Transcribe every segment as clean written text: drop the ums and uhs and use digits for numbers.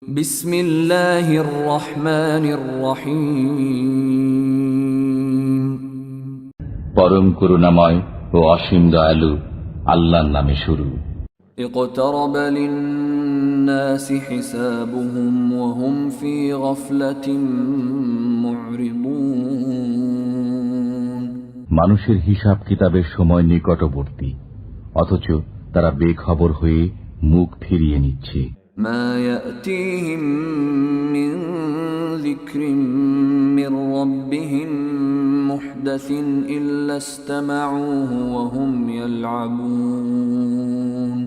বিসমিল্লাহির রহমানির রহিম। পরম করুণাময় ও অসীম দয়ালু আল্লাহর নামে শুরু। اقترب للناس حسابهم وهم في غفلة معرضون। মানুষের হিসাব কিতাবের সময় নিকটবর্তী, অথচ তারা বেখবর হয়ে মুখ ফিরিয়ে নিচ্ছে। ما يأتيهم من ذكر من ربهم محدث إلا استمعوه وهم يلعبون।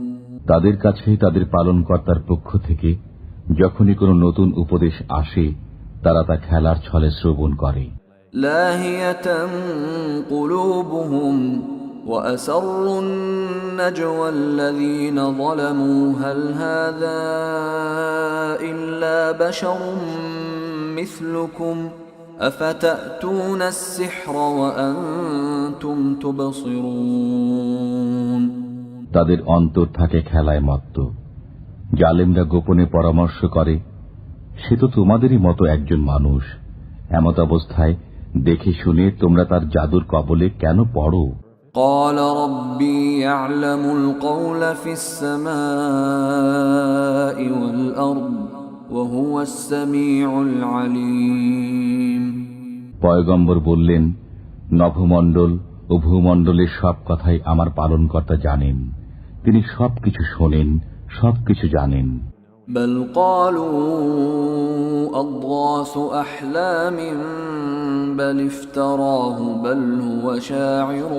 তাদের কাছে তাদের পালনকর্তার পক্ষ থেকে যখনই কোনো নতুন উপদেশ আসে, তারা তা খেলার ছলে শ্রবণ করে। لاهية قلوبهم وأسروا النجوى الذين ظلموا هل هذا إلا بشر مثلكم أفتأتون السحر وأنتم تبصرون। তাদের অন্তর থাকে খেলায় মত্ত। জালেমরা গোপনে পরামর্শ করে, সে তো তোমাদেরই মতো একজন মানুষ। এমত অবস্থায় দেখে শুনে তোমরা তার জাদুর কবলে কেন পড়ো? قال ربي يعلم القول في السماء والأرض وهو السميع العليم। পয়গম্বর বললেন, নভমণ্ডল ও ভূমণ্ডলের সব কথাই আমার পালনকর্তা জানেন, তিনি সবকিছু শোনেন, সবকিছু জানেন। بل قالوا أضغاث أحلام بل افتراه بل هو شاعر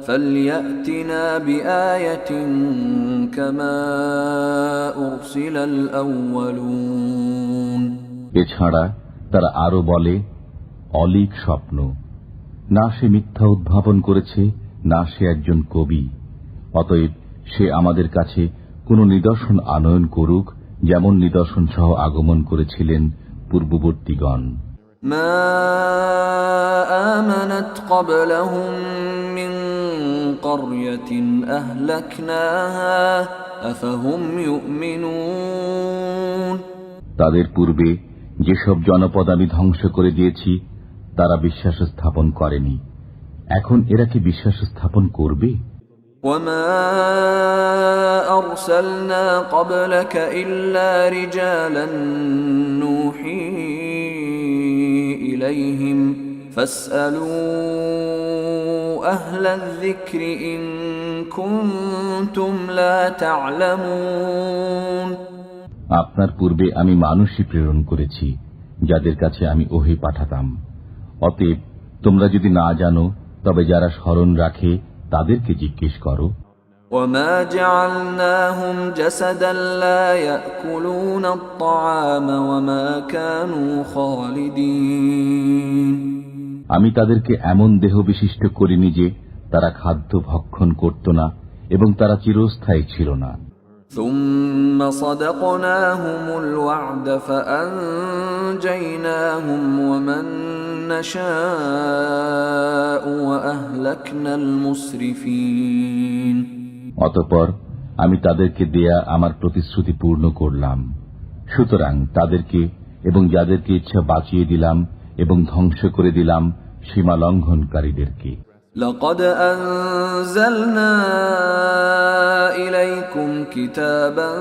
فليأتنا بآية كما أرسل الأولون। এছাড়া তারা আরো বলে, অলীক স্বপ্ন, না সে মিথ্যা উদ্ভাবন করেছে, না সে একজন কবি। অতএব সে আমাদের কাছে কোন নিদর্শন আনয়ন করুক, যেমন নিদর্শন সহ আগমন করেছিলেন পূর্ববর্তীগণ। মা আমানাত ক্বাবলাহুম মিন ক্বরয়াতিন আহলাকনাহা আফাহুম ইউমিনুন। তাদের পূর্বে যেসব জনপদ আমি ধ্বংস করে দিয়েছি, তারা বিশ্বাস স্থাপন করেনি। এখন এরা কি বিশ্বাস স্থাপন করবে? وما أرسلنا قبلك إلا رجالا نوحي إليهم فاسألوا أهل الذكر إن كنتم لا تعلمون। আপনার পূর্বে আমি মানুষই প্রেরণ করেছি, যাদের কাছে আমি ওহী পাঠাতাম। অতএব তোমরা যদি না জানো, তবে যারা স্মরণ রাখে তাদেরকে জিজ্ঞেস করো। وما جعلناهم جسدا لا يأكلون الطعام وما كانوا خالدين। আমি তাদেরকে এমন দেহ বিশিষ্ট করিনি যে তারা খাদ্য ভক্ষণ করত না এবং তারা চিরস্থায়ী ছিল না। ثم صدقناهم الوعد فأنجيناهم ومن نشاء وأهلكنا المسرفين। অতঃপর আমি তাদেরকে দেয়া আমার প্রতিশ্রুতি পূর্ণ করলাম, সুতরাং তাদেরকে এবং যাদেরকে ইচ্ছা বাঁচিয়ে দিলাম এবং ধ্বংস করে দিলাম সীমা লঙ্ঘনকারীদেরকে। لقد أنزلنا إليكم كتابا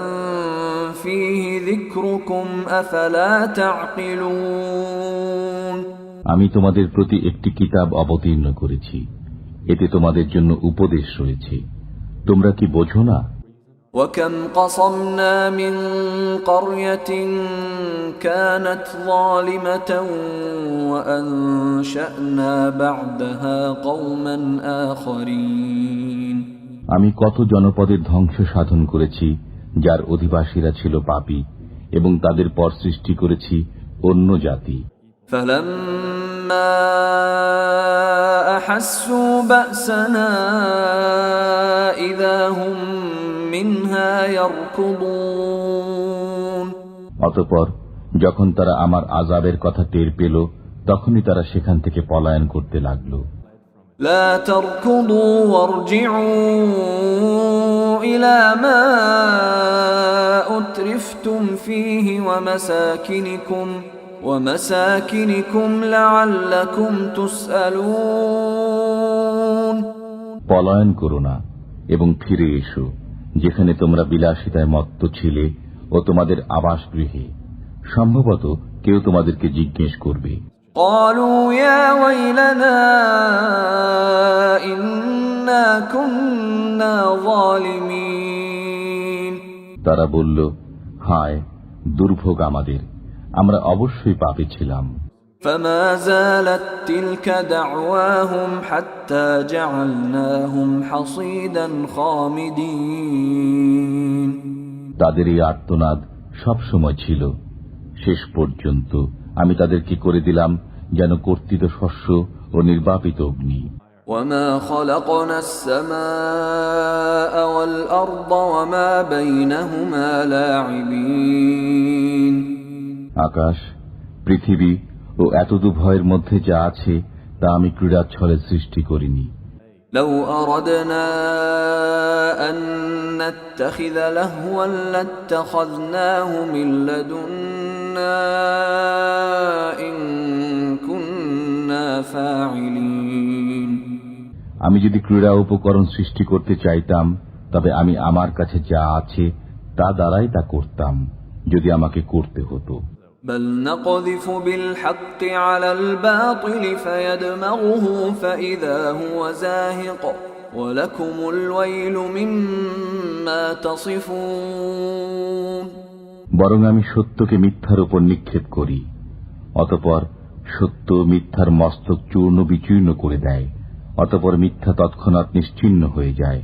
فيه ذكركم أفلا تعقلون। আমি তোমাদের প্রতি একটি কিতাব অবতীর্ণ করেছি, এতে তোমাদের জন্য উপদেশ রয়েছে, তোমরা কি বোঝো না? وكم قصمنا من قرية كانت ظالمة وأنشأنا بعدها قوما آخرين। আমি কত জনপদের ধ্বংস সাধন করেছি, যার অধিবাসীরা ছিল পাপী, এবং তাদের পর সৃষ্টি করেছি অন্য জাতি। فلما أحسوا بأسنا إذا هم منها يركضون। অতঃপর যখন তারা আমার আযাবের কথা টের পেল, তখনই তারা সেখান থেকে পলায়ন করতে লাগল। لا تركضوا وارجعوا إلى ما أُتْرِفْتُمْ فِيهِ وَمَسَاكِنِكُمْ لَعَلَّكُمْ تُسْأَلُونَ পলায়ন করো না এবং ফিরে এসো যেখানে তোমরা বিলাসিতায় মত্ত ছিলে ও তোমাদের আবাসগৃহে। সম্ভবত কেউ তোমাদেরকে জিজ্ঞেস করবে, قالوا يا ويلنا إنا كنا ظالمين তারা বলল, হায় দুর্ভোগ আমাদের, আমরা অবশ্যই পাপী ছিলাম। فما زالت تلك دعواهم حتى جعلناهم حصيدا خامدين তাদের এই আর্তনাদ সবসময় ছিল। শেষ পর্যন্ত আমি তাদেরকে করে দিলাম যেন কর্তিত শস্য ও নির্বাপিত অগ্নি। وما خلقنا السماء والأرض وما بينهما لاعبين আকাশ, পৃথিবী ও এতদুভয়ের মধ্যে যা আছে তা আমি ক্রীড়াচ্ছলে সৃষ্টি করিনি। لو أردنا أن نتخذ لهوا لاتخذناه من لدنا إن كنا فاعلين আমি যদি ক্রীড়া উপকরণ সৃষ্টি করতে চাইতাম তবে আমি আমার কাছে যা আছে তা দ্বারাই তা করতাম, যদি আমাকে করতে হতো। بل نقذف بالحق على الباطل فيدمغه فإذا هو زاهق ولكم الويل مما تصفون বরং আমি সত্যকে মিথ্যার উপর নিক্ষেপ করি, অতঃপর সত্য মিথ্যার মস্তক চূর্ণ বিচূর্ণ করে দেয়, অতঃপর মিথ্যা তৎক্ষণাৎ নিশ্চিহ্ন হয়ে যায়।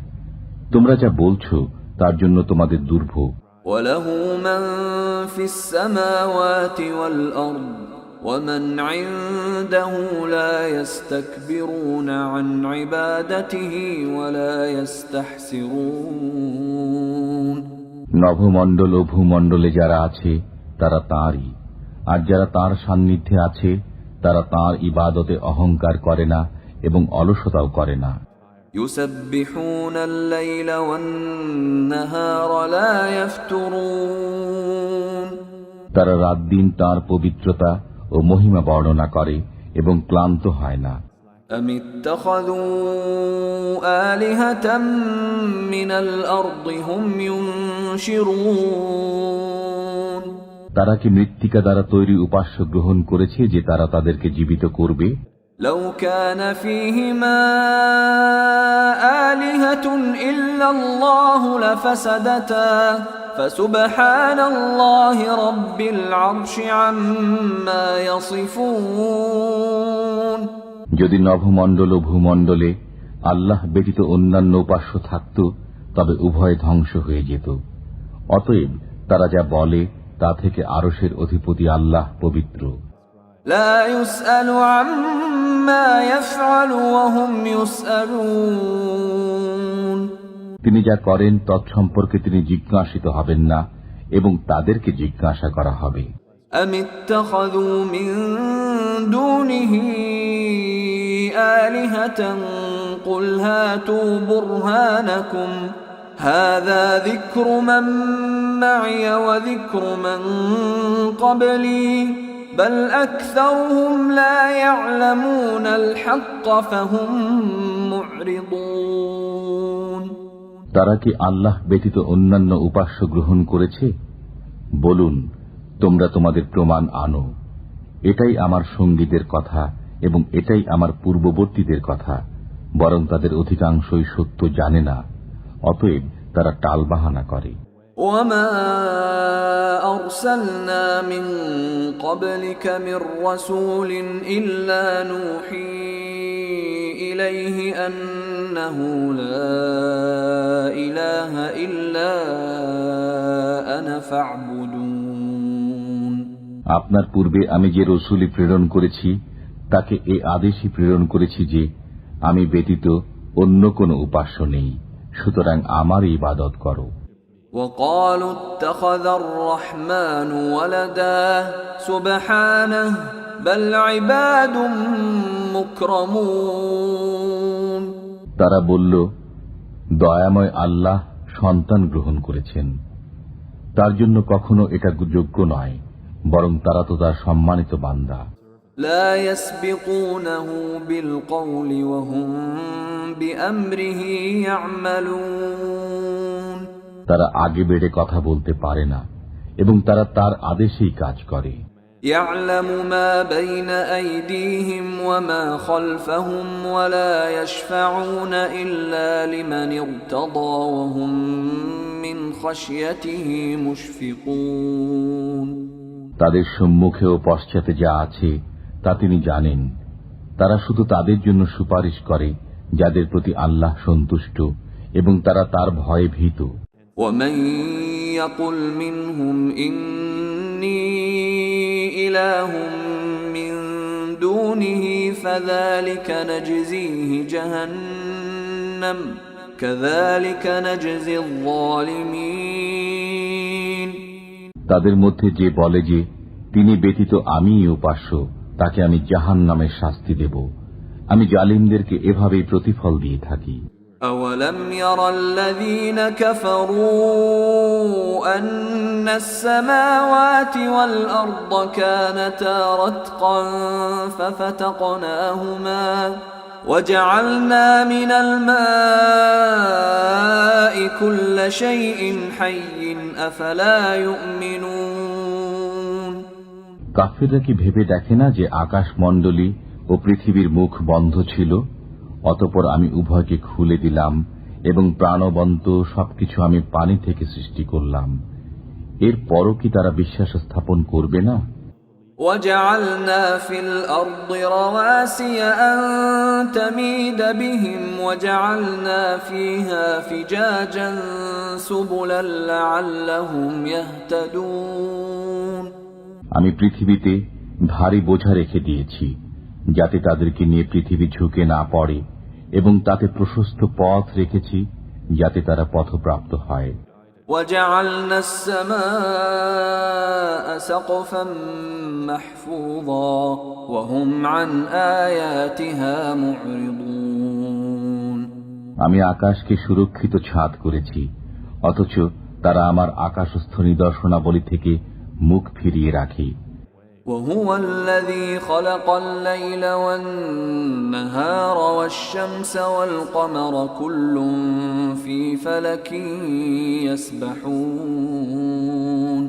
তোমরা যা বলছো তার জন্য তোমাদের দুর্ভোগ। وله من في السماوات والأرض ومن عنده لا يستكبرون عن عبادته ولا يستحسرون নভমণ্ডল ও ভূমণ্ডলে যারা আছে তারা তাঁরই, আর যারা তাঁর সান্নিধ্যে আছে তারা তাঁর ইবাদতে অহংকার করে না এবং অলসতাও করে না। يسبحون الليل والنهار لا يفترون তারা রাত দিন তাঁর পবিত্রতা ও মহিমা বর্ণনা করে এবং ক্লান্ত হয় না। أم اتخذوا آلهة من الأرض هم ينشرون তারা কি মৃত্তিকা দ্বারা তৈরি উপাস্য গ্রহণ করেছে যে তারা তাদেরকে জীবিত করবে? لو كان فيهما آلهة إلا الله لفسدتا فسبحان الله رب العرش عما يصفون যদি নভমণ্ডল ও ভূমণ্ডলে আল্লাহ ব্যতীত অন্যান্য উপাস্য থাকত তবে উভয় ধ্বংস হয়ে যেত। অতএব তারা যা বলে তা থেকে আরশের অধিপতি আল্লাহ পবিত্র। لا يسأل عما يفعل وهم يسألون তিনি যা করেন তৎসম্পর্কে তিনি জিজ্ঞাসিত হবেন না এবং তাদেরকে জিজ্ঞাসা করা হবে। أم اتخذوا من دونه آلهة قل هاتوا برهانكم هذا ذكر من معي وذكر من قبلي بل أكثرهم لا يعلمون الحق فهم معرضون তারা কি আল্লাহ ব্যতীত অন্যান্য উপাস্য গ্রহণ করেছে? বলুন, তোমরা তোমাদের প্রমাণ আনো। এটাই আমার সঙ্গীদের কথা এবং এটাই আমার পূর্ববর্তীদের কথা, বরং তাদের অধিকাংশই সত্য জানে না, অতএব তারা টালবাহানা করে। وما أرسلنا من قبلك من رسول إلا نوحي إليه أنه لا إله إلا أنا فاعبدون আপনার পূর্বে আমি যে রসূলই প্রেরণ করেছি তাকে এই আদেশই প্রেরণ করেছি যে আমি ব্যতীত অন্য কোন উপাস্য নেই, সুতরাং আমার ইবাদত করো। وقالوا اتخذ الرحمن ولدا سبحانه بل عباد مكرمون তারা বলল, দয়াময় আল্লাহ সন্তান গ্রহণ করেছেন, তার জন্য কখনো এটা যোগ্য নয়, বরং তারা তো তার সম্মানিত বান্দা। لا يسبقونه بالقول وهم بأمره يعملون তারা আগে বেড়ে কথা বলতে পারে না এবং তারা তার আদেশেই কাজ করে। يعلم ما بين أيديهم وما خلفهم ولا يشفعون إلا لمن ارتضى وهم من خشيته مشفقون তাদের সম্মুখে ও পশ্চাতে যা আছে তা তিনি জানেন। তারা শুধু তাদের জন্য সুপারিশ করে যাদের প্রতি আল্লাহ সন্তুষ্ট এবং তারা তার ভয়ে ভীত। ومن يقل منهم إني إله من دونه فذلك نجزيه جهنم كذلك نجزي الظالمين তাদের মধ্যে যে বলে যে তিনি ব্যতীত আমিই উপাস্য, তাকে আমি জাহান্নামের শাস্তি দেব। আমি জালিমদেরকে এভাবেই প্রতিফল দিয়ে থাকি। أولم ير الذين كفروا أن السماوات والأرض كانتا رتقا ففتقناهما وجعلنا من الماء كل شيء حي أفلا يؤمنون কাফিররা কি ভেবে দেখে না যে আকাশ মণ্ডলী ও পৃথিবীর মুখ বন্ধ ছিল, অতঃপর আমি উভয়কে খুলে দিলাম এবং প্রাণবন্ত সবকিছু আমি পানি থেকে সৃষ্টি করলাম। এরপরও কি তারা বিশ্বাস স্থাপন করবে না? وجعلنا في الأرض رواسي أن تميد بهم وجعلنا فيها فجاجا سبلا لعلهم يهتدون আমি পৃথিবীতে ভারী বোঝা রেখে দিয়েছি যাতে তাদেরকে নিয়ে পৃথিবী ঝুঁকে না পড়ে, এবং তাতে প্রশস্ত পথ রেখেছি যাতে তারা পথপ্রাপ্ত হয়। وجعلنا السماء سقفا محفوظا وهم عن آياتها معرضون আমি আকাশকে সুরক্ষিত ছাদ করেছি, অথচ তারা আমার আকাশস্থ নিদর্শনাবলী থেকে মুখ ফিরিয়ে রাখে। وهو الذي خلق الليل والنهار والشمس والقمر كل في فلك يسبحون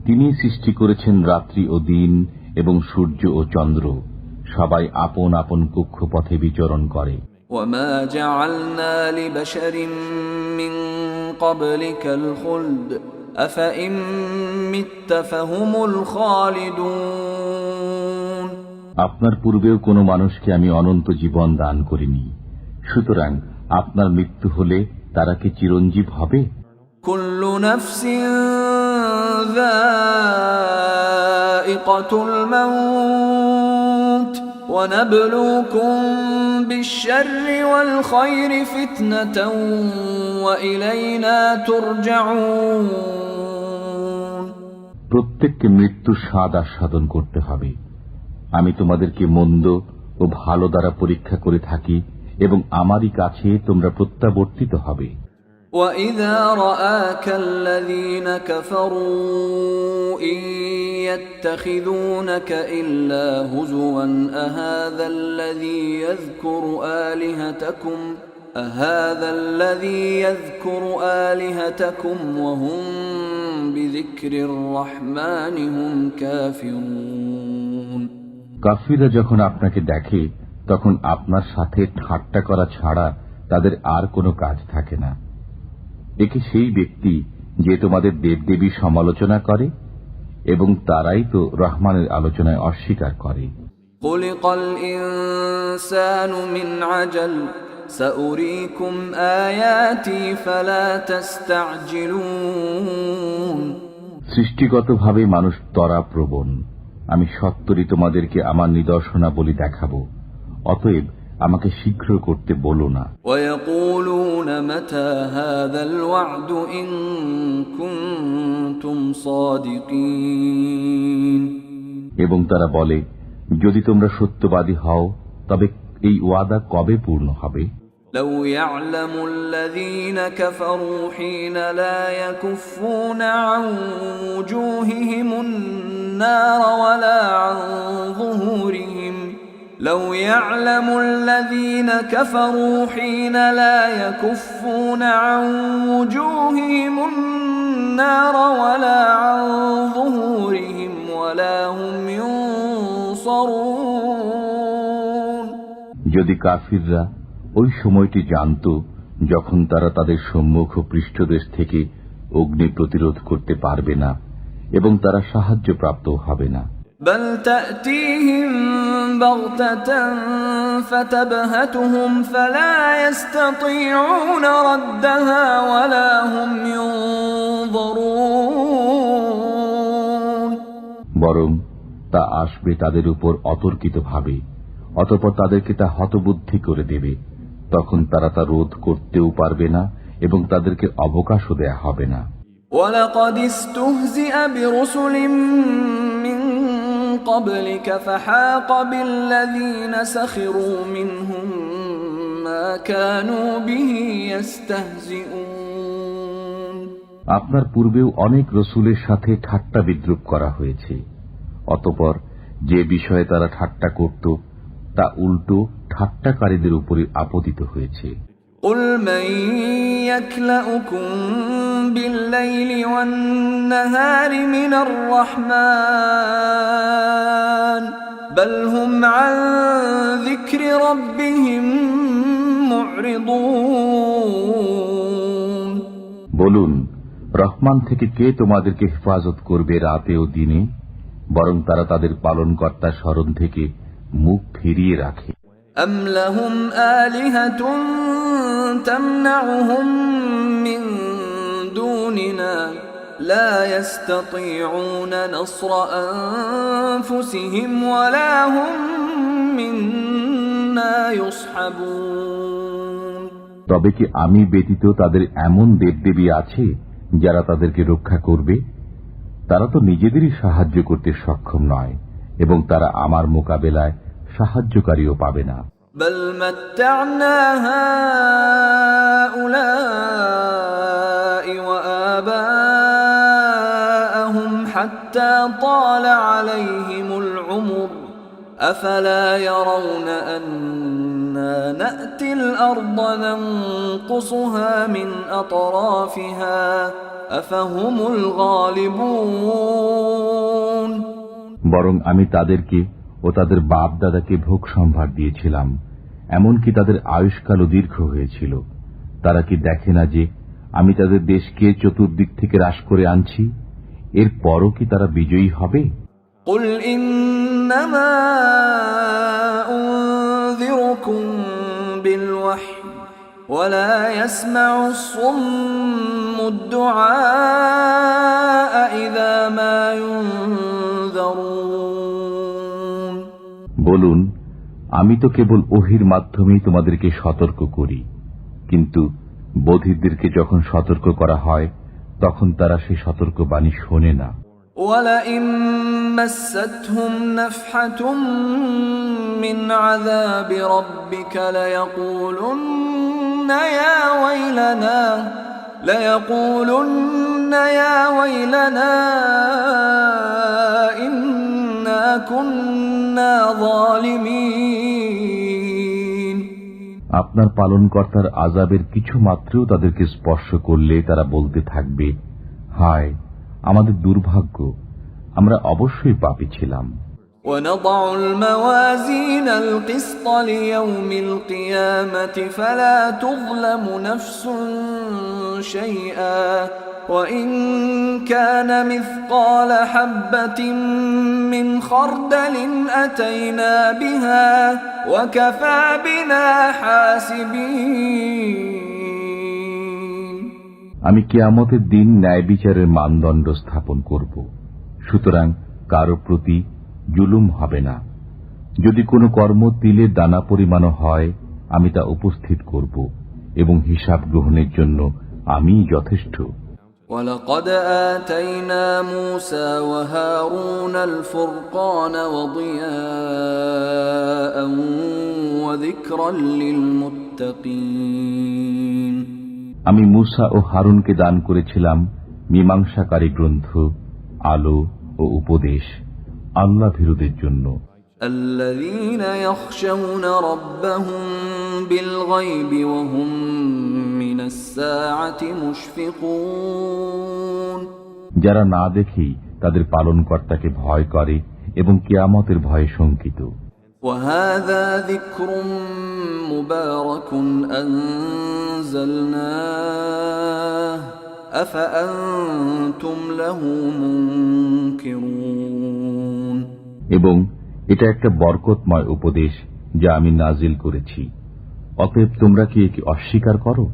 তিনি সৃষ্টি করেছেন রাত্রি ও দিন এবং সূর্য ও চন্দ্র, সবাই আপন আপন কক্ষপথে বিচরণ করে। وما جعلنا لبشر من قبلك الخلد أفإن مت فهم الخالدون আপনার পূর্বেও কোনো মানুষকে আমি অনন্ত জীবন দান করিনি, সুতরাং আপনার মৃত্যু হলে তারা কি চিরঞ্জীব হবে? كل نفس ذائقة الموت ونبلوكم بالشر والخير فتنة وإلينا ترجعون প্রত্যেককে মৃত্যুর স্বাদ আস্বাদন করতে হবে। আমি তোমাদেরকে মন্দ ও ভালো দ্বারা পরীক্ষা করে থাকি এবং আমারই কাছে তোমরা প্রত্যাবর্তিত হবে। وَإِذَا رَآكَ الَّذِينَ كَفَرُوا إِن يَتَّخِذُونَكَ إِلَّا هُزُوًا أَهَذَا الَّذِي يَذْكُرُ آلِهَتَكُمْ وَهُمْ بِذِكْرِ الرَّحْمَنِ هُمْ كَافِرُونَ কাফিররা যখন আপনাকে দেখে তখন আপনার সাথে ঠাট্টা করা ছাড়া তাদের আর কোনো কাজ থাকে না। একে সেই ব্যক্তি যে তোমাদের দেবদেবীর সমালোচনা করে এবং তারাই তো রহমানের আলোচনায় অস্বীকার করে। خُلِقَ الْإِنسَانُ مِنْ عَجَلٍ سَأُرِيكُمْ آيَاتِي فَلَا تَسْتَعْجِلُونَ সৃষ্টিগতভাবে মানুষ ত্বরাপ্রবণ, আমি সত্তরই তোমাদেরকে আমার নিদর্শনাবলী দেখাবো, অতএব আমাকে শীঘ্র করতে বলো না। وَيَقُولُونَ مَتَى هَذَا الْوَعْدُ إِن كُنتُمْ صَادِقِينَ এবং তারা বলে, যদি তোমরা সত্যবাদী হও তবে এই ওয়াদা কবে পূর্ণ হবে? لو يعلم الذين كفروا حين لا يكفون عن وجوههم النار ولا عن ظهورهم لو يعلم الذين كفروا حين لا يكفون عن وجوههم النار ولا عن ظهورهم ولا هم ينصرون যদি কাফিররা ওই সময়টি জানত যখন তারা তাদের সম্মুখ ও পৃষ্ঠদেশ থেকে অগ্নি প্রতিরোধ করতে পারবে না এবং তারা সাহায্যপ্রাপ্ত হবে না। بل تأتيهم بغتة فتبهتهم فلا يستطيعون ردها ولا هم ينظرون বরং তা আসবে তাদের উপর অতর্কিতভাবে, অতঃপর তাদেরকে তা হতবুদ্ধি করে দেবে। তখন তারা তা রোধ করতেও পারবে না এবং তাদেরকে অবকাশও দেয়া হবে না। وَلَقَدِ اسْتُهْزِئَ بِرُسُلٍ مِّن قَبْلِكَ فَحَاقَ بِالَّذِينَ سَخِرُوا مِنْهُم مَّا كَانُوا بِهِ يَسْتَهْزِئُونَ আপনার পূর্বেও অনেক রসুলের সাথে ঠাট্টা বিদ্রূপ করা হয়েছে, অতঃপর যে বিষয়ে তারা ঠাট্টা করত তা উল্টো ঠাট্টাকারীদের উপরই আপতিত হয়েছে। قُلْ مَن يَكْلَؤُكُم بِاللَّيْلِ وَالنَّهَارِ مِنَ الرَّحْمَٰنِ بَلْ هُمْ عَن ذِكْرِ رَبِّهِم مُّعْرِضُونَ বলুন, রহমান থেকে কে তোমাদেরকে হেফাজত করবে রাতে ও দিনে? বরং তারা তাদের পালনকর্তার স্মরণ থেকে মুখ ফিরিয়ে রাখে। أَمْ لَهُمْ آلِهَةٌ تَمْنَعُهُم مِّن دُونِنَا لَا يَسْتَطِيعُونَ نَصْرَ أَنفُسِهِمْ وَلَا هُم مِّنَّا يُصْحَبُونَ তবে কি আমি ব্যতীত তাদের এমন দেবদেবী আছে যারা তাদেরকে রক্ষা করবে? তারা তো নিজেদেরই সাহায্য করতে সক্ষম নয় এবং তারা আমার মোকাবেলায় সাহায্যকারীও পাবে না। بل متعنا هؤلاء وآباءهم حتى طال عليهم العمر أفلا يرون أنا نأتي الأرض ننقصها من أطرافها أفهم الغالبون বরং আমি তাদেরকে ও তাদের বাপ দাদাকে ভোগ সম্ভার দিয়েছিলাম, এমনকি তাদের আয়ুষ্কালও দীর্ঘ হয়েছিল। তারা কি দেখে না যে আমি তাদের দেশকে চতুর্দিক থেকে হ্রাস করে আনছি? এর পরও কি তারা বিজয়ী হবে? قل إنما أنذركم بالوحي ولا يسمع الصم الدعاء إذا ما ينذرون বলুন, আমি তো কেবল ওহির মাধ্যমেই তোমাদেরকে সতর্ক করি, কিন্তু বধিরদেরকে যখন সতর্ক করা হয় তখন তারা সেই সতর্কবাণী শোনে না। وَلَئِن مَّسَّتْهُمْ نَفْحَةٌ مِّنْ عَذَابِ رَبِّكَ لَيَقُولُنَّ يَا وَيْلَنَا إِنَّا كُنَّا ظَالِمِينَ আপনার পালনকর্তার আযাবের কিছু মাত্রেও তাদেরকে স্পর্শ করলে তারা বলতে থাকবে, হায় আমাদের দুর্ভাগ্য, আমরা অবশ্যই পাপী ছিলাম। وَنَضَعُ الْمَوَازِينَ الْقِسْطَ لِيَوْمِ الْقِيَامَةِ فَلَا تُظْلَمُ نَفْسٌ شَيْئًا وَإِن كَانَ مِثْقَالَ حَبَّةٍ مِّنْ خَرْدَلٍ أَتَيْنَا بِهَا وَكَفَى بِنَا حَاسِبِينَ আমি কিয়ামতের দিন ন্যায় বিচারের মানদণ্ড স্থাপন করব, সুতরাং কারো প্রতি জুলুম হবে না। যদি কোনো কর্ম তিলের দানা পরিমাণও হয়, আমি তা উপস্থিত করব এবং হিসাব গ্রহণের জন্য আমি যথেষ্ট। وَلَقَدْ آتَيْنَا مُوسَى وَهَارُونَ الْفُرْقَانَ وَضِيَاءً وَذِكْرًا لِلْمُتَّقِينَ للمتقين আমি মূসা ও হারুনকে দান করেছিলাম মীমাংসাকারী গ্রন্থ, আলো ও উপদেশ আল্লাহ ভীরুদের জন্য। الذين يخشون ربهم بالغيب وهم من الساعة مشفقون যারা না দেখেই তাদের পালনকর্তাকে ভয় করে এবং কিয়ামতের ভয়ে শঙ্কিত। وهذا ذكر مبارك أنزلناه أفأنتم له منكرون এবং এটা একটা বরকতময় উপদেশ যা আমি নাজিল করেছি, অতএব তোমরা কি একে অস্বীকার করো?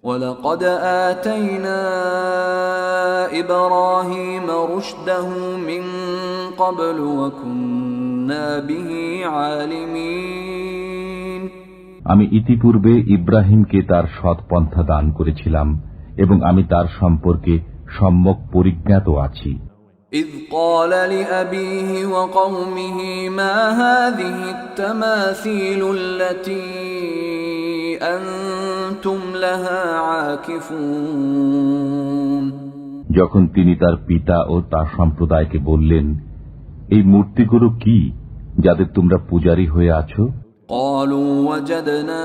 ولقد آتينا إبراهيم رشده من قبل وكنا به عالمين আমি ইতিপূর্বে ইব্রাহিমকে তার সৎ পন্থা দান করেছিলাম এবং আমি তার সম্পর্কে সম্যক পরিজ্ঞাত আছি। إذ قال لأبيه وقومه ما هذه التماثيل التي أنتم لها عاكفون যখন তিনি তার পিতা ও তার সম্প্রদায়কে বললেন, এই মূর্তিগুলো কি যাদের তোমরা পূজারী হয়ে আছো? قالوا وجدنا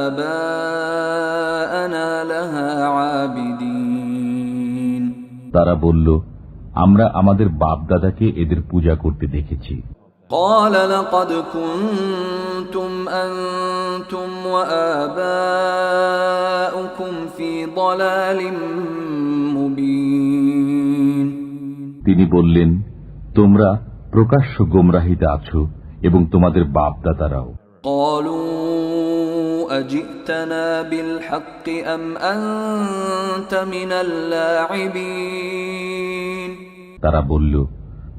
آباءنا لها عابدين তারা বলল, আমরা আমাদের বাপ দাদাকে এদের পূজা করতে দেখেছি। قال لقد كنتم أنتم وآباؤكم في ضلال مبين তিনি বললেন, তোমরা প্রকাশ্য গোমরাহিতে আছো এবং তোমাদের বাপ দাদারাও। قالوا أجئتنا بالحق أم أنت من اللاعبين তারা বলল,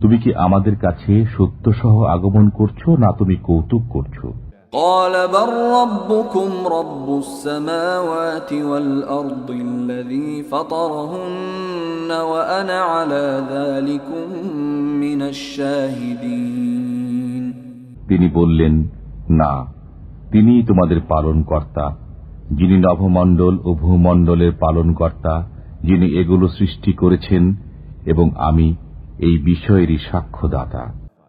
তুমি কি আমাদের কাছে সত্য সহ আগমন করছো না তুমি কৌতুক করছো? قال بل ربكم رب السماوات والأرض الذي فطرهن وأنا على ذلكم من الشاهدين তিনি বললেন, না, তিনিই তোমাদের পালনকর্তা, যিনি নভমণ্ডল ও ভূমণ্ডলের পালনকর্তা, যিনি এগুলো সৃষ্টি করেছেন এবং আমি এই বিষয়েরই সাক্ষ্যদাতা।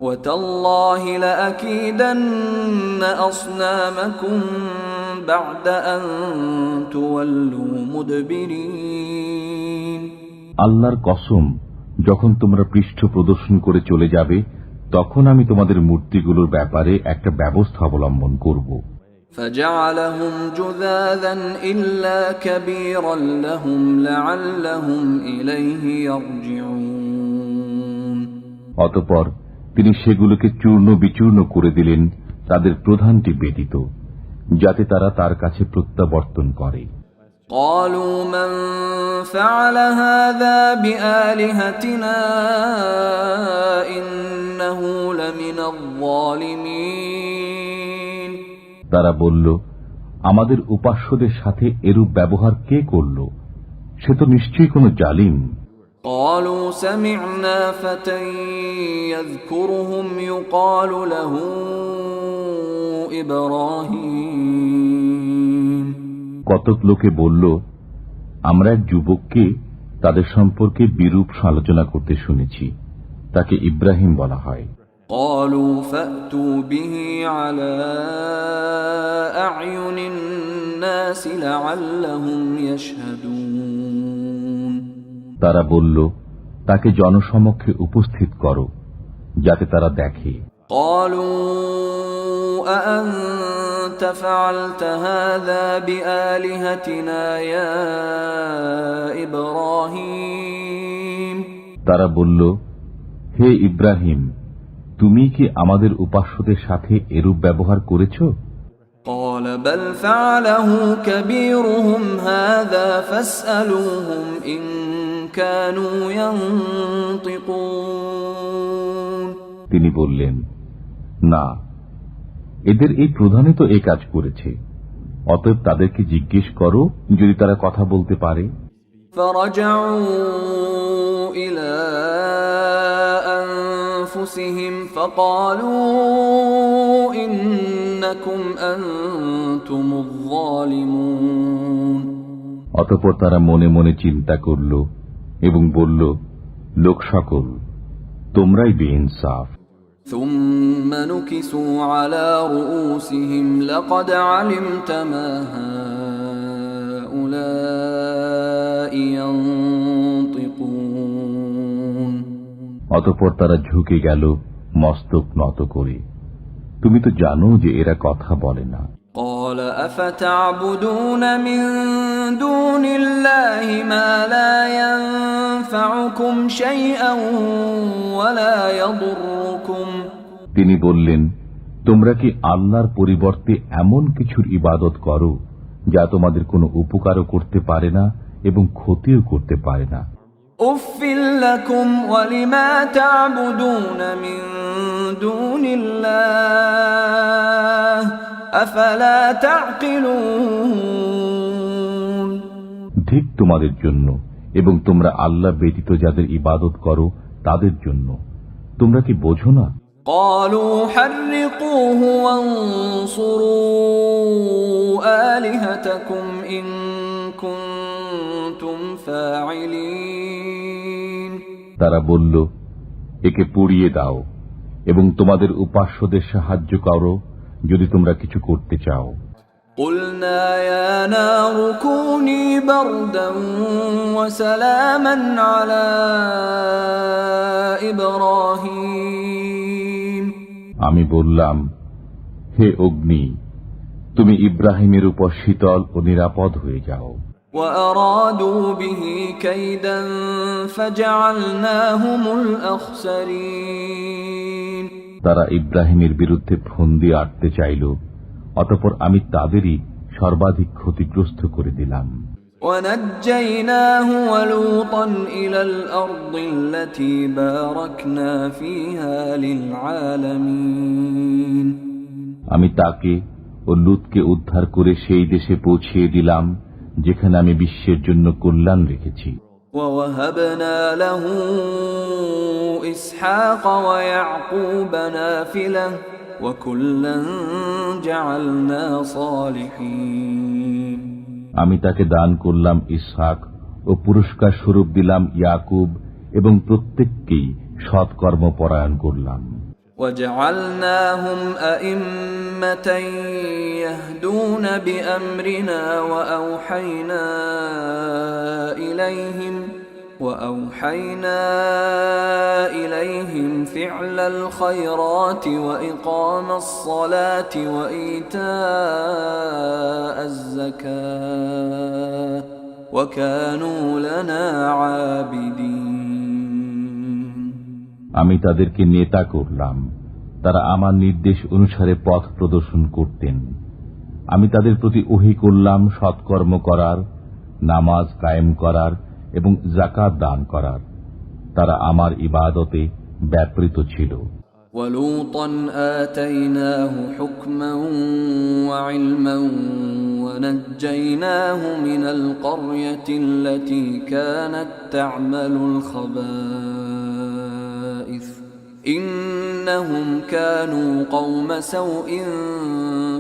وتالله لأكيدن أصنامكم بعد أن تولوا مدبرين আল্লাহর কসম, যখন তোমরা পৃষ্ঠ প্রদর্শন করে চলে যাবে তখন আমি তোমাদের মূর্তিগুলোর ব্যাপারে একটা ব্যবস্থা অবলম্বন করব। فجعلهم جذاذا إلا كبيرا لهم لعلهم إليه يرجعون অতঃপর তিনি সেগুলোকে চূর্ণ বিচূর্ণ করে দিলেন, তাদের প্রধানটি ব্যতীত, যাতে তারা তার কাছে প্রত্যাবর্তন করে। قالوا من فعل هذا بآلهتنا إنه لمن الظالمين তারা বলল, আমাদের উপাস্যদের সাথে এরূপ ব্যবহার কে করল? সে তো নিশ্চয়ই কোনো জালিম। قالوا سمعنا فتى يذكرهم يقال له إبراهيم কতক লোকে বলল, আমরা এক যুবককে তাদের সম্পর্কে বিরূপ আলোচনা করতে শুনেছি, তাকে ইব্রাহিম বলা হয়। قالوا فأتوا به على أعين الناس لعلهم يشهدون তারা বলল, তাকে জনসমক্ষে উপস্থিত করো যাতে তারা দেখে। قالوا أأنت فعلت هذا بآلهتنا يا إبراهيم তারা বলল, হে ইব্রাহিম, তুমি কি আমাদের উপাস্যদের সাথে এরূপ ব্যবহার করেছ? قال بل فعله كبيرهم هذا فاسألوهم إن كانوا ينطقون তিনি বললেন, না, এদের এই প্রধানই তো এই কাজ করেছে, অতএব তাদেরকে জিজ্ঞেস করো যদি তারা কথা বলতে পারে। فرجعوا إلى أنفسهم فقالوا إن إنكم أنتم الظالمون অতঃপর তারা মনে মনে চিন্তা করল এবং বলল, লোক সকল, তোমরাই বেইনসাফ। ثم نكسوا على رؤوسهم لقد علمت ما هؤلاء ينطقون অতঃপর তারা ঝুঁকে গেল মস্তক নত করে, তুমি তো জানো যে এরা কথা বলে না। قال أفتعبدون من دون الله ما لا ينفعكم شيئا ولا يضركم তিনি বললেন, তোমরা কি আল্লাহর পরিবর্তে এমন কিছুর ইবাদত করো যা তোমাদের কোনো উপকারও করতে পারে না এবং ক্ষতিও করতে পারে না। أف لكم ولما تعبدون من دون الله أفلا تعقلون ঠিক তোমাদের জন্য এবং তোমরা আল্লাহ ব্যতীত যাদের ইবাদত করো তাদের জন্য, তোমরা কি বোঝো না? قالوا حرقوه وانصروا آلهتكم إن كنتم فاعلين তারা বলল, একে পুড়িয়ে দাও এবং তোমাদের উপাস্যদের সাহায্য করো যদি তোমরা কিছু করতে চাও। قلنا يا نار كوني بردا وسلاما على إبراهيم আমি বললাম, হে অগ্নি, তুমি ইব্রাহিমের উপর শীতল ও নিরাপদ হয়ে যাও। وأرادوا به كيدا فجعلناهم الأخسرين তারা ইব্রাহিমের বিরুদ্ধে ফন্দি আটতে চাইল, অতঃপর আমি তাদেরই সর্বাধিক ক্ষতিগ্রস্ত করে দিলাম। ونجيناه ولوطا إلى الأرض التي باركنا فيها للعالمين আমি তাকে ও লূতকে উদ্ধার করে সেই দেশে পৌঁছিয়ে দিলাম যেখানে আমি বিশ্বের জন্য কল্যাণ রেখেছি। ووهبنا له إسحاق ويعقوب نافلة وكلا جعلنا صالحين আমি তাকে দান করলাম ইসহাক ও পুরস্কার স্বরূপ দিলাম ইয়াকুব এবং প্রত্যেককেই সৎকর্ম পরায়ণ করলাম। وجعلناهم أئمة يهدون بأمرنا وأوحينا إليهم فعل الخيرات وإقام الصلاة وإيتاء الزكاة وكانوا لنا عابدين আমি তাদেরকে নেতা করলাম, তারা আমার নির্দেশ অনুসারে পথ প্রদর্শন করতেন। আমি তাদের প্রতি ওহী করলাম সৎকর্ম করার, নামাজ কায়েম করার এবং যাকাত দান করার। তারা আমার ইবাদতে ব্যাপৃত ছিল। وَلُوطًا آتَيْنَاهُ حُكْمًا وَعِلْمًا وَنَجَّيْناهُ مِنَ الْقَرْيَةِ الَّتِي كَانَتْ تَعْمَلُ الْخَبَائِثَ إِنَّهُمْ كَانُوا قَوْمَ سَوْءٍ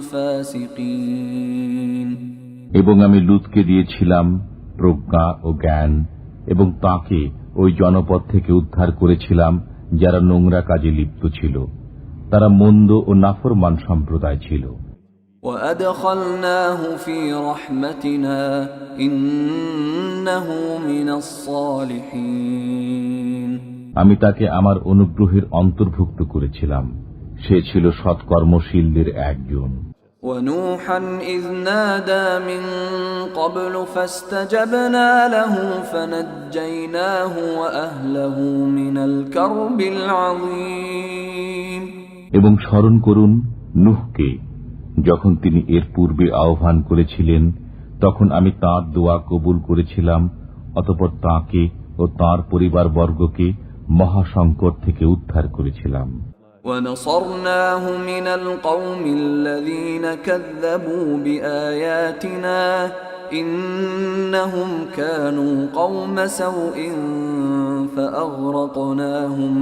فَاسِقِينَ এবং আমি লূতকে দিয়েছিলাম প্রজ্ঞা ও জ্ঞান এবং তাকে ওই জনপদ থেকে উদ্ধার করেছিলাম যারা নোংরা কাজে লিপ্ত ছিল। তারা মন্দ ও নাফরমান সম্প্রদায় ছিল। وَأَدْخَلْنَاهُ فِي رَحْمَتِنَا إِنَّهُ مِنَ الصَّالِحِينَ আমি তাকে আমার অনুগ্রহের অন্তর্ভুক্ত করেছিলাম, সে ছিল সৎকর্মশীলদের একজন। وَنُوحًا إِذْ نَادَى مِن قَبْلُ فَاسْتَجَبْنَا لَهُ فَنَجَّيْنَاهُ وَأَهْلَهُ مِنَ الْكَرْبِ الْعَظِيمِ এবং স্মরণ করুন নূহকে, যখন তিনি এর পূর্বে আহ্বান করেছিলেন, তখন আমি তাঁর দোয়া কবুল করেছিলাম, অতঃপর তাঁকে ও তাঁর পরিবারবর্গকে মহাসংকট থেকে উদ্ধার করেছিলাম। وَنَصَرْنَاهُ مِنَ الْقَوْمِ الَّذِينَ كَذَّبُوا بِآيَاتِنَا إِنَّهُمْ كَانُوا قَوْمَ سَوْءٍ فَأَغْرَقْنَاهُمْ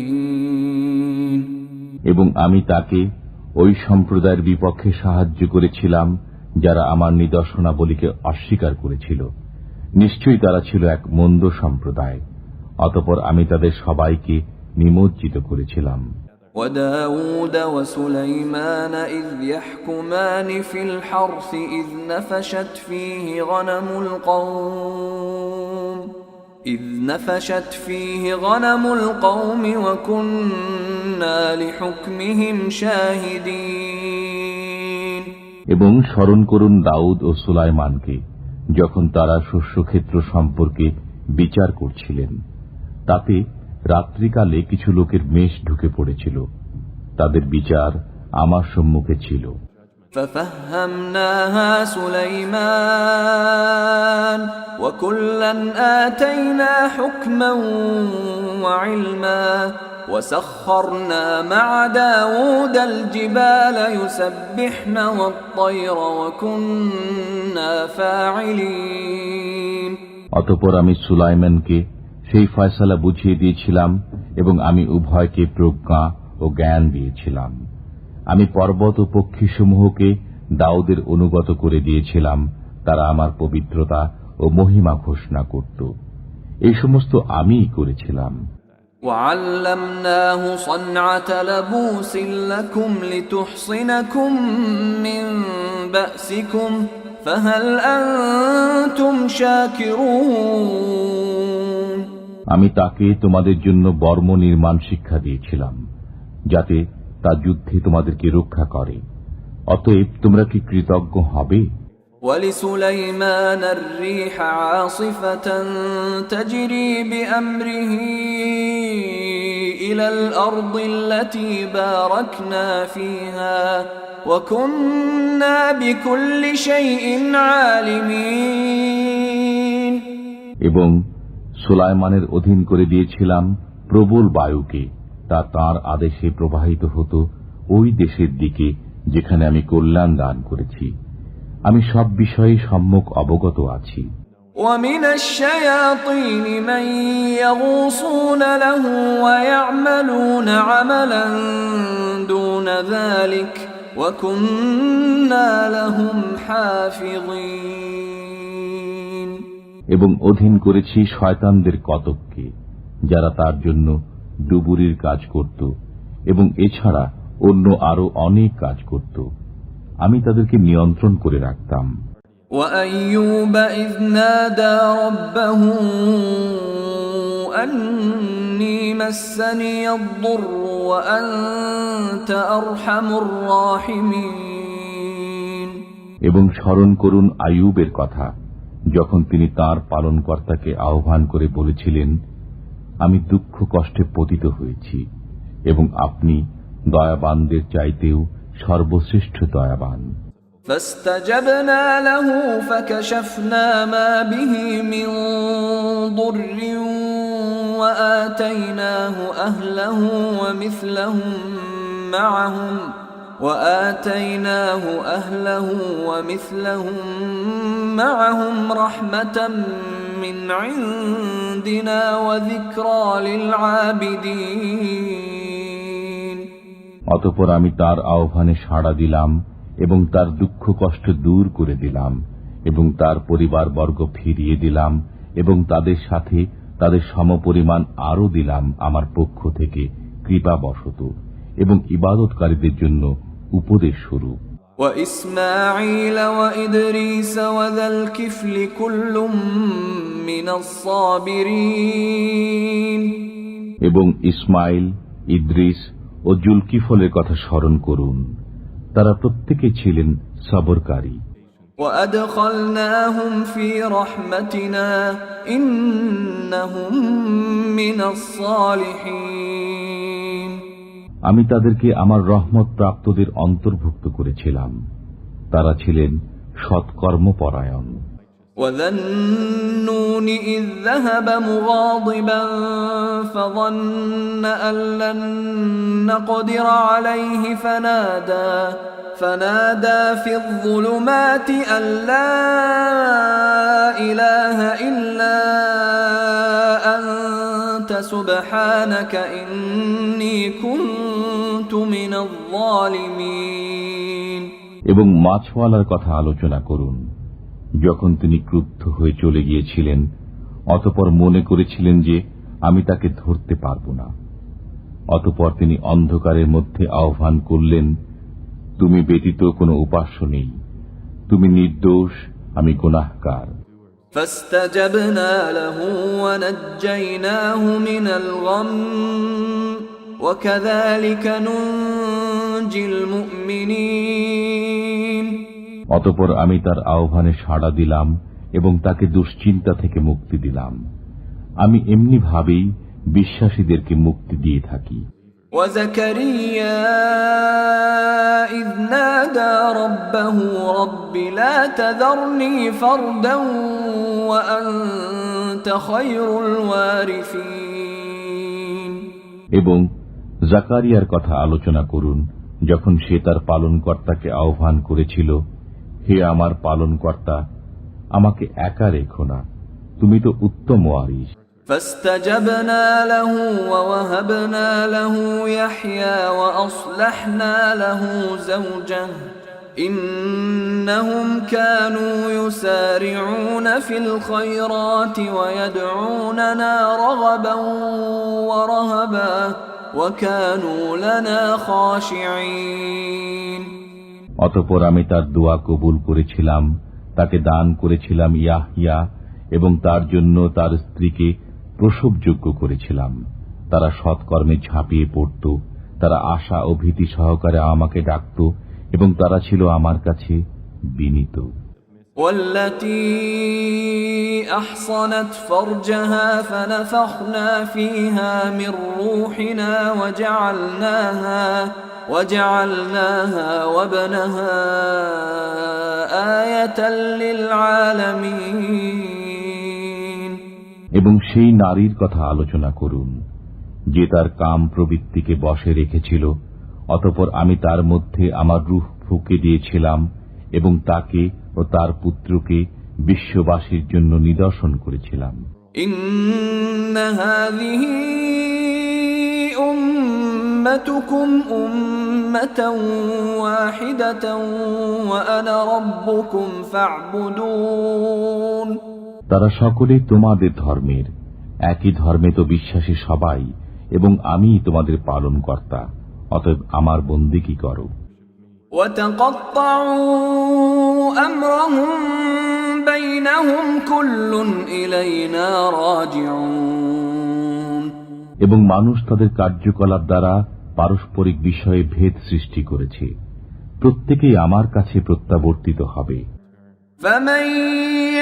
أَجْمَعِينَ এবং আমি তাকে ওই সম্প্রদায়ের বিপক্ষে সাহায্য করেছিলাম যারা আমার নিদর্শনাবলীকে অস্বীকার করেছিল। নিশ্চয়ই তারা ছিল এক মন্দ সম্প্রদায়। অতঃপর আমি তাদের সবাইকে নিমজ্জিত করেছিলাম। وَدَاوُودَ وَسُلَيْمَانَ إِذْ يَحْكُمَانِ فِي الْحَرْثِ إِذْ نَفَشَتْ فِيهِ غَنَمُ الْقَوْمِ وَكُنَّا لِحُكْمِهِمْ شَاهِدِينَ। এবং স্মরণ করুন দাউদ ও সুলাইমানকে যখন তারা শস্যক্ষেত্র সম্পর্কে বিচার করছিলেন। তাতে রাত্রিকালে কিছু লোকের মেষ ঢুকে পড়েছিল। তাদের বিচার আমার সম্মুখে ছিল। فَفَهَّمْنَاهَا سُلَيْمَانَ وَكُلًّا آتَيْنَا حُكْمًا وَعِلْمًا وَسَخَّرْنَا مَعَ دَاوُودَ الْجِبَالَ يُسَبِّحْنَ وَالطَّيْرَ وَكُنَّا فَاعِلِينَ। অতঃপর আমি সুলাইমানকে সেই ফয়সালা বুঝিয়ে দিয়েছিলাম এবং আমি উভয়কে প্রজ্ঞা ও জ্ঞান দিয়েছিলাম। আমি পর্বত ও পক্ষীসমূহকে দাউদের অনুগত করে দিয়েছিলাম। তারা আমার পবিত্রতা ও মহিমা ঘোষণা করত। এই সমস্ত আমিই করেছিলাম। وَعَلَّمْنَاهُ صَنْعَةَ لَبُوسٍ لَكُمْ لِتُحْصِنَكُمْ مِنْ بَأْسِكُمْ فَهَلْ أَنْتُمْ شَاكِرُونَ। আমি তাকে তোমাদের জন্য বর্ম নির্মাণ শিক্ষা দিয়েছিলাম, যাতে তা যুদ্ধে তোমাদেরকে রক্ষা করে। অতএব তোমরা কি কৃতজ্ঞ হবে? وَلِسُلَيْمَانَ الرِّيحَ عَاصِفَةً تَجْرِي بِأَمْرِهِ إِلَى الْأَرْضِ الَّتِي بَارَكْنَا فِيهَا وَكُنَّا بِكُلِّ شَيْءٍ عَالِمِينَ। এবং সুলাইমানের অধীন করে দিয়েছিলাম প্রবল বায়ুকে। তা তাঁর আদেশে প্রবাহিত হতো ওই দেশের দিকে যেখানে আমি কল্যাণ দান করেছি। আমি সব বিষয়ে সম্যক অবগত আছি। وَمِنَ الشَّيَاطِينِ مَن يَغُوصُونَ لَهُ وَيَعْمَلُونَ عَمَلًا دُونَ ذَلِكَ وَكُنَّا لَهُمْ حَافِظِينَ। এবং অধীন করেছি শয়তানদের কতককে, যারা তার জন্য ডুবুরির কাজ করত এবং এছাড়া অন্য আরো অনেক কাজ করত। আমি তাদেরকে নিয়ন্ত্রণ করে রাখতাম। وَأَيُّوبَ إِذْ نَادَى رَبَّهُ أَنِّي مَسَّنِيَ الضُّرُّ وَأَنْتَ أَرْحَمُ الراحمين। এবং স্মরণ করুন আইয়ুবের কথা, যখন তিনি তাঁর পালনকর্তাকে আহ্বান করে বলেছিলেন, আমি দুঃখ কষ্টে পতিত হয়েছি এবং আপনি দয়াবানদের চাইতেও সর্বশ্রেষ্ঠ দয়াবান। فاستجبنا له فكشفنا ما به من ضر وآتيناه أهله ومثلهم معهم رحمة من عندنا وذكرى للعابدين। অতঃপর আমি তার আহ্বানে সাড়া দিলাম এবং তার দুঃখ কষ্ট দূর করে দিলাম এবং তার পরিবারবর্গ ফিরিয়ে দিলাম এবং তাদের সাথে তাদের সমপরিমাণ আরো দিলাম আমার পক্ষ থেকে কৃপাবশত এবং ইবাদতকারীদের জন্য উপদেশ স্বরূপ। وإسماعيل وإدريس وذا الكفل كل من الصابرين। এবং ইসমাইল, ইদ্রিস ও জুলকিফলের কথা স্মরণ করুন, তারা প্রত্যেকে ছিলেন সবরকারী। وأدخلناهم في رحمتنا إنهم من الصالحين। আমি তাদেরকে আমার রহমত প্রাপ্তদের অন্তর্ভুক্ত করেছিলাম, তারা ছিলেন সৎকর্মপরায়ণ। وذا النون إذ ذهب مغاضبا فظن أن لن نقدر عليه فنادى في الظلمات أن لا إله إلا أنت سبحانك إني كنت من الظالمين। الظالمين এবং মাছওয়ালার কথা আলোচনা করুন, যখন তিনি ক্রুদ্ধ হয়ে চলে গিয়েছিলেন, অতঃপর মনে করেছিলেন যে আমি তাকে ধরতে পারব না। অতঃপর তিনি অন্ধকারের মধ্যে আহ্বান করলেন, তুমি ব্যতীত কোনো উপাস্য নেই, তুমি নির্দোষ, আমি গুনাহগার। فاستجبنا له ونجيناه من الغم وكذلك ننجي المؤمنين অতঃপর আমি তার আহ্বানে সাড়া দিলাম এবং তাকে দুশ্চিন্তা থেকে মুক্তি দিলাম। আমি এমনি ভাবেই বিশ্বাসীদেরকে মুক্তি দিয়ে থাকি। وزكريا إذ نادى ربه رب لا تذرني فردا وأنت خير الوارثين এবং জাকারিয়ার কথা আলোচনা করুন, যখন সে তার পালনকর্তাকে আহ্বান করেছিল, হে আমার পালনকর্তা, আমাকে একা রেখো না, তুমি তো উত্তম ওয়ারিস। فاستجبنا له ووهبنا له يحيى وأصلحنا له زوجه إنهم كانوا يسارعون في الخيرات ويدعوننا رغبا ورهبا وكانوا لنا خاشعين অতঃপর আমি তার দোয়া কবুল করেছিলাম, তাকে দান করেছিলাম ইয়াহইয়া এবং তার জন্য তার স্ত্রীকে প্রসবযোগ্য করেছিলাম। তারা সৎকর্মে ঝাঁপিয়ে পড়ত, তারা আশা ও ভীতি সহকারে আমাকে ডাকত এবং তারা ছিল আমার কাছে বিনীত। والتي أحصنت فرجها فنفخنا فيها من روحنا وجعلناها وابنها آية للعالمين এবং সেই নারীর কথা আলোচনা করুন, যে তার কাম প্রবৃত্তিকে বশে রেখেছিল, অতঃপর আমি তার মধ্যে আমার রূহ ফুঁকে দিয়েছিলাম এবং তাকে ও তার পুত্রকে বিশ্ববাসীর জন্য নিদর্শন করেছিলাম। إن هذه أمتكم أمة واحدة وأنا ربكم فاعبدون তারা সকলেই তোমাদের ধর্মের, একই ধর্মে তো বিশ্বাসী সবাই, এবং আমি তোমাদের পালন কর্তা, অতএব আমার বন্দেগী করো। وتقطعوا أمرهم بينهم كل إلينا راجعون এবং মানুষ তাদের কার্যকলাপ দ্বারা পারস্পরিক বিষয়ে ভেদ সৃষ্টি করেছে, প্রত্যেকেই আমার কাছে প্রত্যাবর্তিত হবে। فمن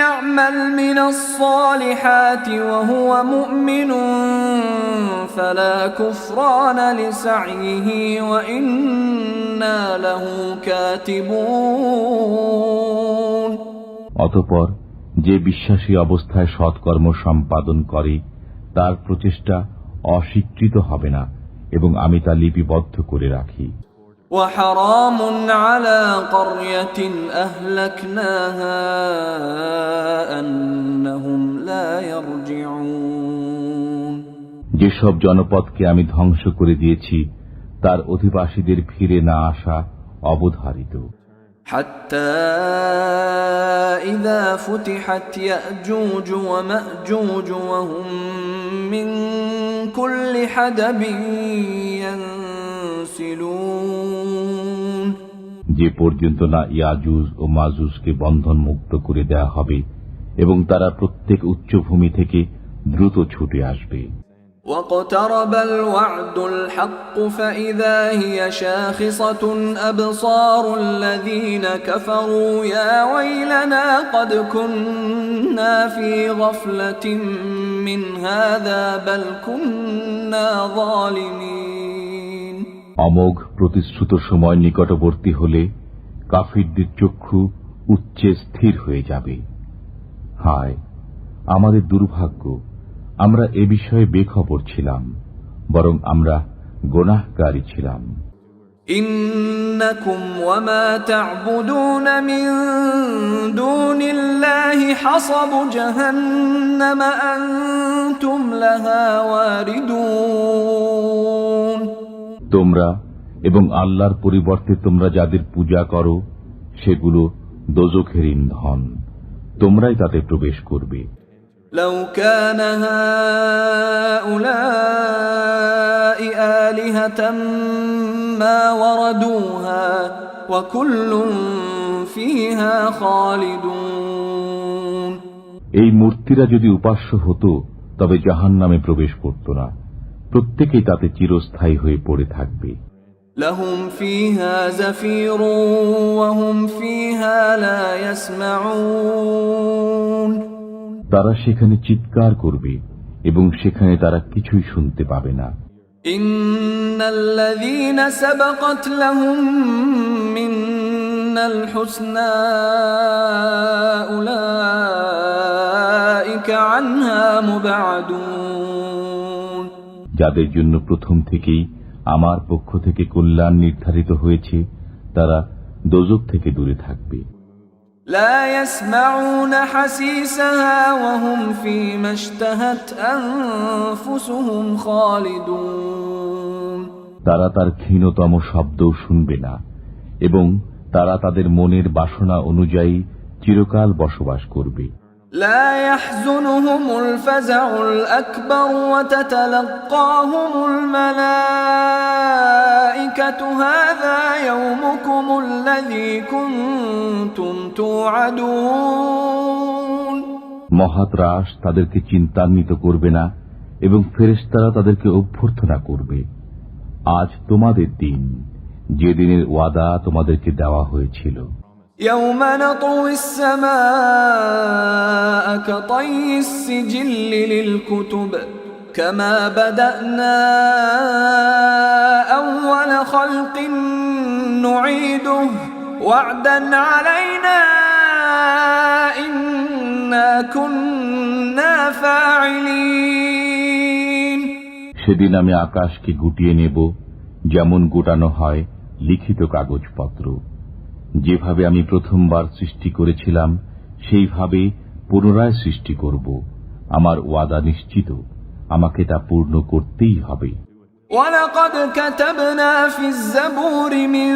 يعمل من الصالحات وهو مؤمن فلا كفران لسعيه وإنا له كاتبون অতঃপর যে বিশ্বাসী অবস্থায় সৎকর্ম সম্পাদন করে, তার প্রচেষ্টা অস্বীকৃত হবে না এবং আমি তা লিপিবদ্ধ করে রাখি। وحرام على قرية أهلكناها أنهم لا يرجعون যেসব জনপদকে আমি ধ্বংস করে দিয়েছি, তার অধিবাসীদের ফিরে না আসা অবধারিত। حتى إذا فتحت يأجوج ومأجوج وهم من كل حدب ينسلون যে পর্যন্ত না ইয়াজুজ ও মাজুজকে বন্ধন মুক্ত করে দেয়া হবে এবং তারা প্রত্যেক উচ্চভূমি থেকে দ্রুত ছুটে আসবে। واقترب الوعد الحق فإذا هي شاخصة أبصار الذين كفروا يا ويلنا قد كنا في غفلة من هذا بل كنا ظالمين অমোঘ প্রতিশ্রুত সময় নিকটবর্তী হলে কাফিরদের চক্ষু উচ্চে স্থির হয়ে যাবে। হায় আমাদের দুর্ভাগ্য, আমরা এ বিষয়ে বেখবর ছিলাম, বরং আমরা গুনাহকারী ছিলাম। إنكم وما تعبدون من دون الله حصب جهنم أنتم لها واردون তোমরা এবং আল্লাহর পরিবর্তে তোমরা যাদের পূজা করো সেগুলো দোজখের ইন্ধন, তোমরাই তাতে প্রবেশ করবে। لو كان هؤلاء آلهة ما وردوها وكل فيها خالدون। এই মূর্তিরা যদি উপাস্য হতো তবে জাহান্নামে প্রবেশ করত না, প্রত্যেকেই তাতে চিরস্থায়ী হয়ে পড়ে থাকবে। لهم فيها زفير وهم فيها لا يسمعون। তারা সেখানে চিৎকার করবে এবং সেখানে তারা কিছুই শুনতে পাবে না। ইন্নাল্লাযীনা সাবাকাত লাহুম মিনাল হুসনা উলাইকা আনহা মুবআদুন। যাদের জন্য প্রথম থেকেই আমার পক্ষ থেকে কল্যাণ নির্ধারিত হয়েছে তারা দোজখ থেকে দূরে থাকবে। لا يسمعون حسيسها وهم فيما اشتهت أنفسهم خالدون। তারা তার ক্ষীণতম শব্দও শুনবে না এবং তারা তাদের মনের বাসনা অনুযায়ী চিরকাল বসবাস করবে। لا يحزنهم الفزع الأكبر وتتلقاهم الملائكة هذا يومكم الذي كنتم توعدون। মহাত্রাস তাদেরকে চিন্তান্বিত করবে না এবং ফেরেশতারা তাদেরকে অভ্যর্থনা করবে, আজ তোমাদের দিন, যে দিনের ওয়াদা তোমাদেরকে দেওয়া হয়েছিল। يوم نطوي السماء كطي السجل للكتب كما بدأنا أول خلق نعيده وعدا علينا إنا كنا فاعلين। সেদিন আমি আকাশকে গুটিয়ে নেব যেমন গোটানো হয় লিখিত কাগজপত্র। যেভাবে আমি প্রথমবার সৃষ্টি করেছিলাম সেইভাবে পুনরায় সৃষ্টি করব। আমার ওয়াদা নিশ্চিত, আমাকে তা পূর্ণ করতেই হবে। وَلَقَدْ كَتَبْنَا فِي الزَّبُورِ مِن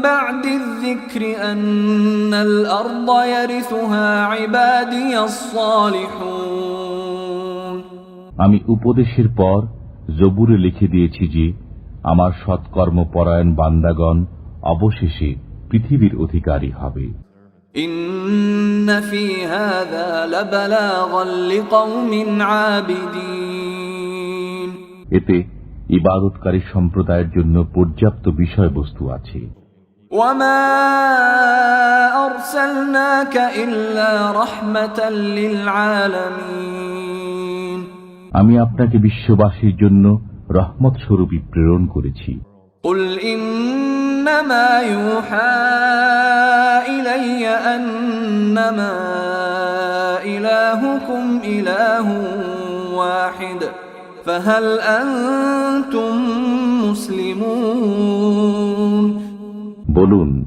بَعْدِ الذِّكْرِ أَنَّ الْأَرْضَ يَرِثُهَا عِبَادِيَ الصَّالِحُونَ। আমি উপদেশের পর জবুরে লিখে দিয়েছি যে আমার সৎকর্ম পরায়ণ বান্দাগণ অবশেষে পৃথিবীর অধিকারী হবে। إِنَّ فِي هَذَا لَبَلَاغًا لِقَوْمٍ عَابِدِينَ। এতে ইবাদতকারী সম্প্রদায়ের জন্য পর্যাপ্ত বিষয়বস্তু আছে। وَمَا أَرْسَلْنَاكَ إِلَّا رَحْمَةً لِلْعَالَمِينَ। আমি আপনাকে বিশ্ববাসীর জন্য রহমত স্বরূপী প্রেরণ করেছি। قُلْ إِنَّمَا يُوحَى إِلَيَّ أَنَّمَا إِلَٰهُكُمْ إِلَٰهٌ وَاحِدٌ فَهَلْ أَنْتُمْ مُسْلِمُونَ। বলুন,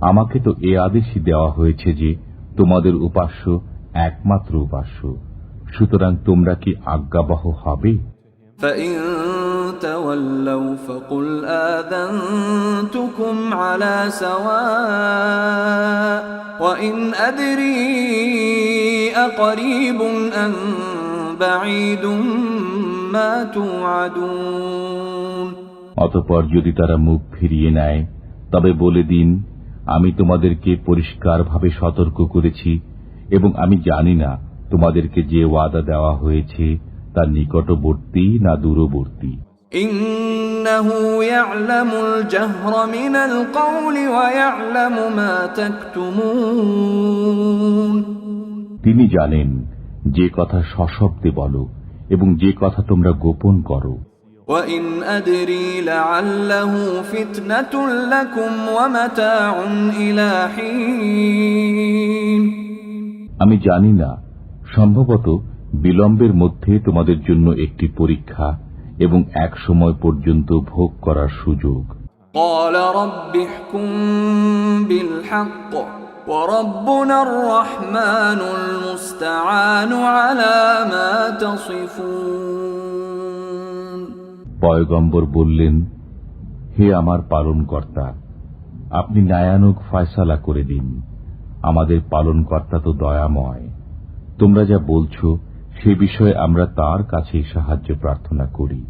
আমাকে তো এ আদেশই দেওয়া হয়েছে যে তোমাদের উপাস্য একমাত্র উপাস্য, সুতরাং তোমরা কি আজ্ঞাবহ হবে? فَإِن تَوَلَّوْا فَقُلْ آذَنْتُكُمْ عَلَى سَوَاءٍ وَإِنْ أَدْرِي أَقَرِيبٌ أَمْ بَعِيدٌ مَا تُوعَدُونَ। অতঃপর যদি তারা মুখ ফিরিয়ে নেয় তবে বলে দিন, আমি তোমাদেরকে পরিষ্কারভাবে সতর্ক করেছি এবং আমি জানি না তোমাদেরকে যে ওয়াদা দেওয়া হয়েছে তা নিকটবর্তী না দূরবর্তী। ইন্নাহু ইয়ালামুল জাহরা মিনাল কওলি ওয়া ইয়ালামু মা তাকতুমুন। তিনি জানেন যে কথা সশব্দে বলো এবং যে কথা তোমরা গোপন করো। ওয়া ইন আদরি লাআল্লাহু ফিতনাতুল লাকুম ওয়া মাতাউন ইলা হিন। আমি জানি না, সম্ভবত বিলম্বের মধ্যে তোমাদের জন্য একটি পরীক্ষা এবং এক সময় পর্যন্ত ভোগ করার সুযোগ। قال رب احكم بالحق وربنا الرحمن المستعان على ما تصفون। পয়গম্বর বললেন, হে আমার পালনকর্তা, আপনি ন্যায়ানুগ ফয়সালা করে দিন। আমাদের পালনকর্তা তো দয়াময়। তোমরা যা বলছো সে বিষয়ে আমরা তার কাছেই সাহায্য প্রার্থনা করি।